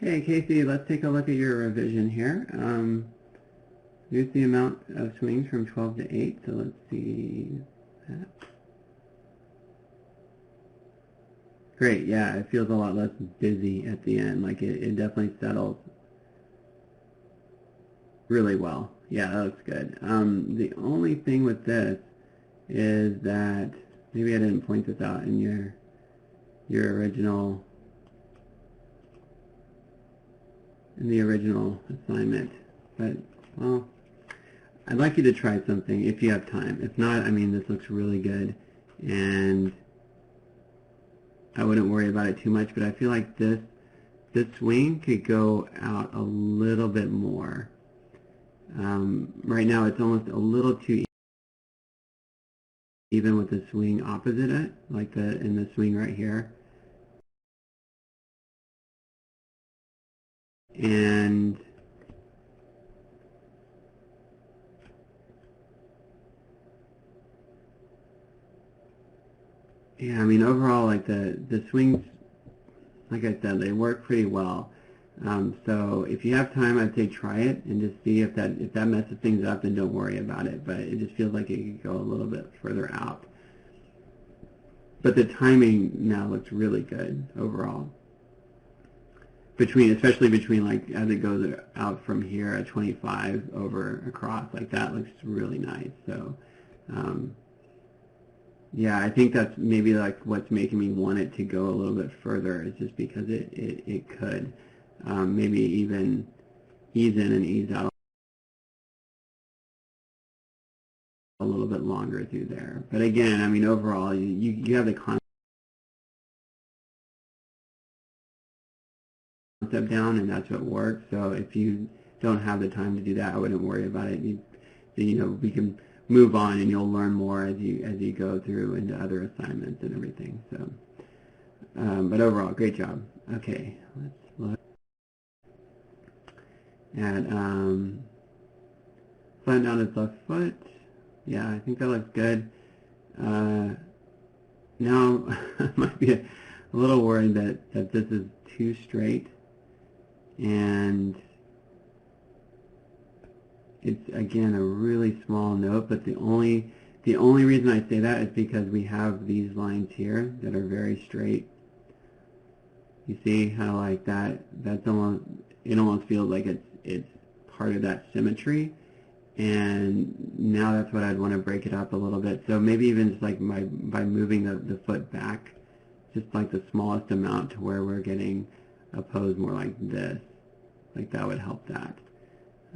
Hey Casey, let's take a look at your revision here. Here's the amount of swings from 12 to 8, so let's see that. Great, yeah, it feels a lot less busy at the end. Like it definitely settles really well. Yeah, that looks good. The only thing with this is that maybe I didn't point this out in your original assignment, but well, I'd like you to try something if you have time. If not, I mean, this looks really good, and I wouldn't worry about it too much, but I feel like this swing could go out a little bit more. Right now it's almost a little too even with the swing opposite it, like in the swing right here. And yeah, I mean, overall, like the swings, like I said, they work pretty well. So if you have time, I'd say try it and just see if that messes things up, then don't worry about it. But it just feels like it could go a little bit further out. But the timing now looks really good overall. Especially between, like, as it goes out from here at 25 over across, like that looks really nice. So yeah, I think that's maybe like what's making me want it to go a little bit further, is just because it could maybe even ease in and ease out a little bit longer through there. But again, I mean, overall, you have the concept down, and that's what works. So if you don't have the time to do that, I wouldn't worry about it. We can move on, and you'll learn more as you go through into other assignments and everything. So, but overall, great job. Okay, let's look at flatten down his left foot. Yeah, I think that looks good. Now, I might be a little worried that this is too straight, and it's again a really small note, but the only reason I say that is because we have these lines here that are very straight. You see how, like, it almost feels like it's part of that symmetry, and now that's what I'd want to break it up a little bit. So maybe even just like by moving the foot back just like the smallest amount to where we're getting a pose more like this, like that would help that.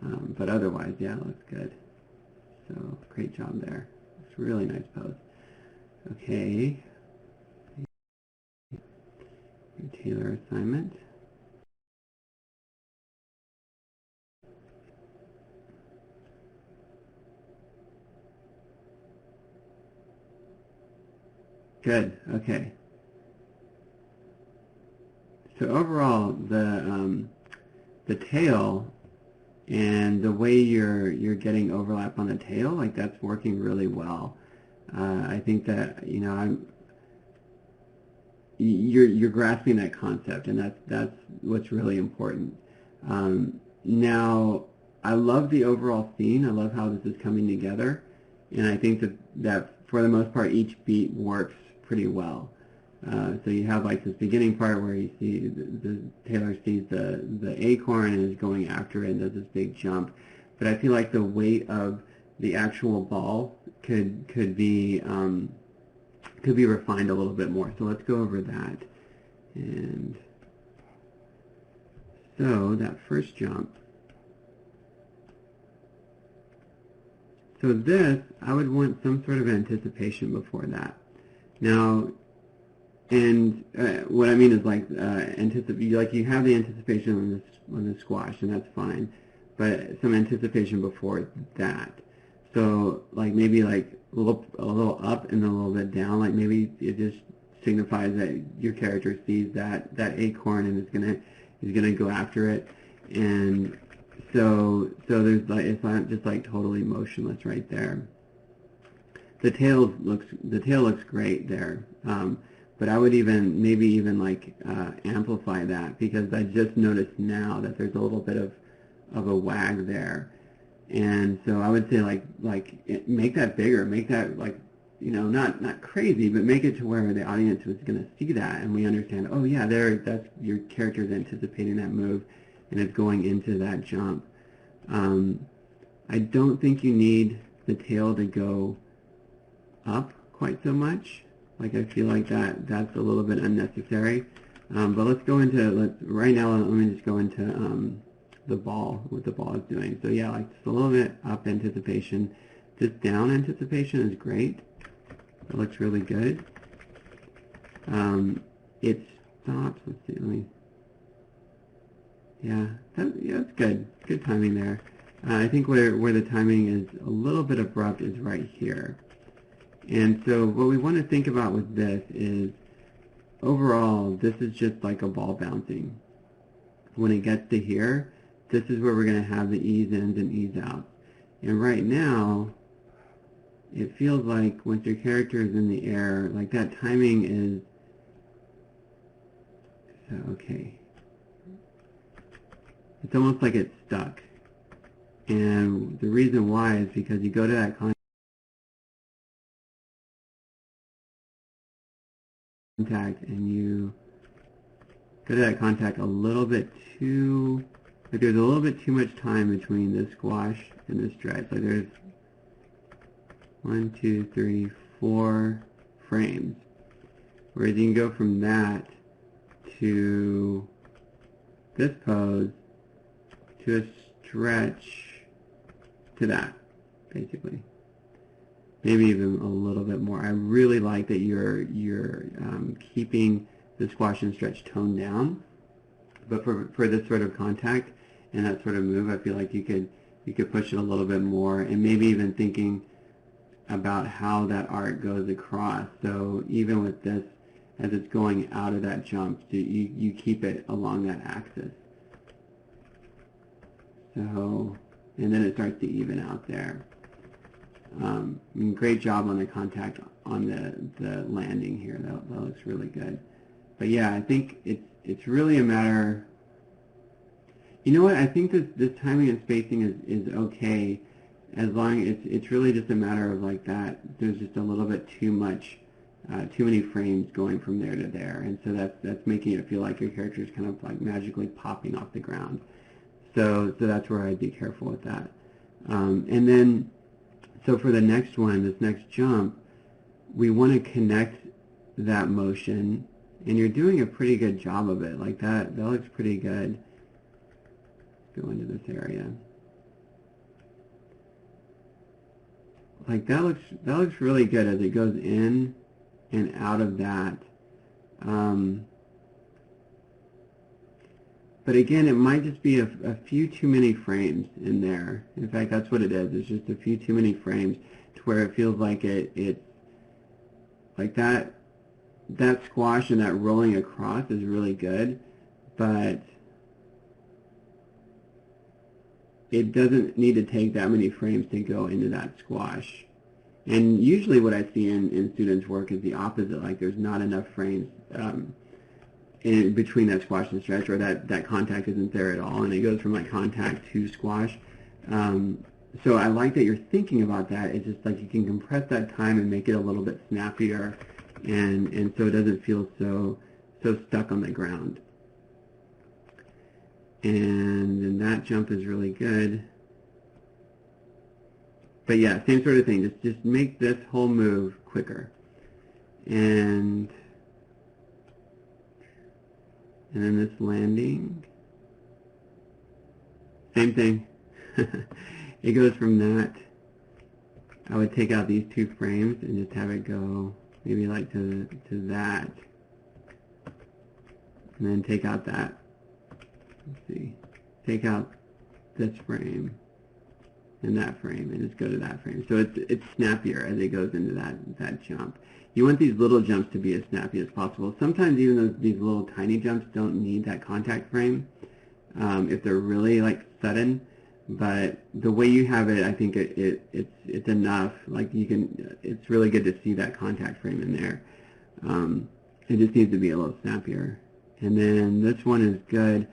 But otherwise, yeah, it looks good. So great job there. It's a really nice pose. Okay. Tailor assignment. Good. Okay. So overall, the tail and the way you're getting overlap on the tail, like that's working really well. I think that you're grasping that concept, and that's what's really important. Now, I love the overall scene. I love how this is coming together, and I think that for the most part, each beat works pretty well. So you have like this beginning part where you see the Taylor sees the acorn and is going after it and does this big jump. But I feel like the weight of the actual ball could be refined a little bit more. So let's go over that. And so that first jump. So this, I would want some sort of anticipation before that. Now, and what I mean is like you have the anticipation on the squash, and that's fine, but some anticipation before that. So like maybe like a little up and then a little bit down. Like maybe it just signifies that your character sees that acorn and is gonna go after it, and so there's like, it's not just like totally motionless right there. The tail looks great there, But I would maybe even like amplify that, because I just noticed now that there's a little bit of a wag there. And so I would say make that bigger, make that like, not crazy, but make it to where the audience was going to see that, and we understand, oh yeah, that's your character is anticipating that move, and it's going into that jump. I don't think you need the tail to go up quite so much. Like, I feel like that's a little bit unnecessary. But let's go into, right now, let me just go into the ball, what the ball is doing. So yeah, like just a little bit up anticipation. Just down anticipation is great. It looks really good. It stops, let's see, yeah, that's good. Good timing there. I think where the timing is a little bit abrupt is right here. And so what we want to think about with this is, overall, this is just like a ball bouncing. When it gets to here, this is where we're going to have the ease ins and ease outs. And right now, it feels like once your character is in the air, like that timing is, okay. It's almost like it's stuck. And the reason why is because you go to that contact and you go to that contact a little bit too, like there's a little bit too much time between this squash and this stretch. Like there's 1, 2, 3, 4 frames. Whereas you can go from that to this pose to a stretch to that, basically. Maybe even a little bit more. I really like that you're keeping the squash and stretch toned down, but for this sort of contact and that sort of move, I feel like you could push it a little bit more, and maybe even thinking about how that art goes across. So even with this, as it's going out of that jump, you keep it along that axis. So, and then it starts to even out there. Great job on the contact on the landing here. That looks really good. But yeah, I think it's really a matter. You know what? I think this timing and spacing is okay, as long as it's really just a matter of like that. There's just a little bit too many frames going from there to there, and so that's making it feel like your character is kind of like magically popping off the ground. So that's where I'd be careful with that. And then, so for the next one, this next jump, we want to connect that motion, and you're doing a pretty good job of it. Like that looks pretty good. Go into this area. Like that looks really good as it goes in and out of that. But again, it might just be a few too many frames in there. In fact, that's what it is. It's just a few too many frames to where it feels like it's like that squash and that rolling across is really good, but it doesn't need to take that many frames to go into that squash. And usually what I see in students' work is the opposite, like there's not enough frames in between that squash and stretch, or that contact isn't there at all, and it goes from like contact to squash. So I like that you're thinking about that. It's just like you can compress that time and make it a little bit snappier, and so it doesn't feel so stuck on the ground. And then that jump is really good. But yeah, same sort of thing. Just make this whole move quicker. And then this landing, same thing. It goes from that. I would take out these 2 frames and just have it go maybe like to that, and then take out that. Let's see, take out this frame and that frame, and just go to that frame. So it's snappier as it goes into that jump. You want these little jumps to be as snappy as possible. Sometimes even these little tiny jumps don't need that contact frame if they're really like sudden. But the way you have it, I think it's enough. Like it's really good to see that contact frame in there. It just needs to be a little snappier. And then this one is good,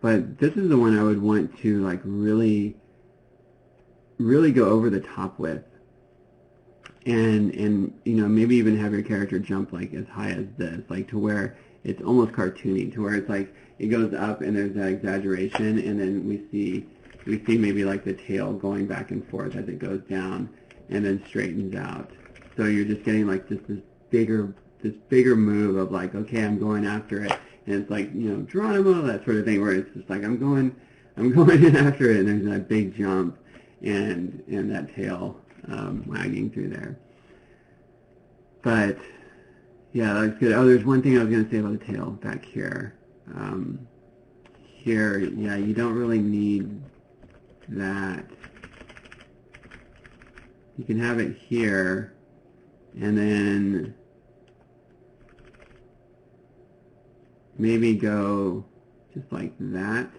but this is the one I would want to like really go over the top with. And you know, maybe even have your character jump like as high as this, like to where it's almost cartoony, to where it's like it goes up and there's that exaggeration, and then we see maybe like the tail going back and forth as it goes down and then straightens out. So you're just getting like just this bigger move of like, okay, I'm going after it, and it's like, you know, Geronimo, that sort of thing, where it's just like I'm going in after it, and there's that big jump and that tail wagging through there. But yeah, that looks good. Oh, there's one thing I was going to say about the tail back here. Here, yeah, you don't really need that. You can have it here, and then maybe go just like that.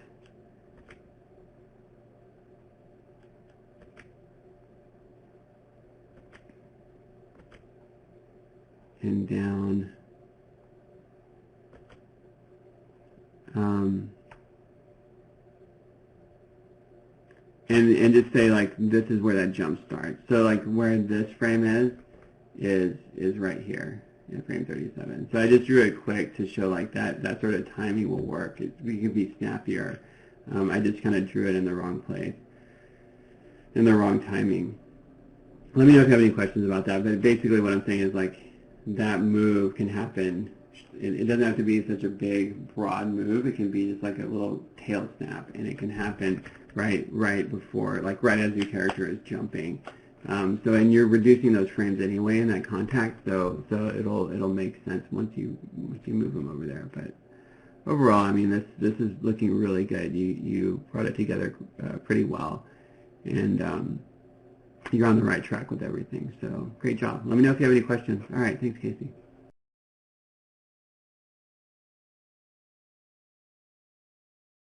And down. And just say like this is where that jump starts. So like where this frame is right here in frame 37. So I just drew it quick to show like that sort of timing will work. We can be snappier. I just kind of drew it in the wrong place, in the wrong timing. Let me know if you have any questions about that. But basically what I'm saying is like that move can happen. It doesn't have to be such a big, broad move. It can be just like a little tail snap, and it can happen right before, like right as your character is jumping. And you're reducing those frames anyway in that contact, so it'll make sense once you move them over there. But overall, I mean, this is looking really good. You brought it together pretty well, and you're on the right track with everything. So great job. Let me know if you have any questions. All right, thanks, Casey.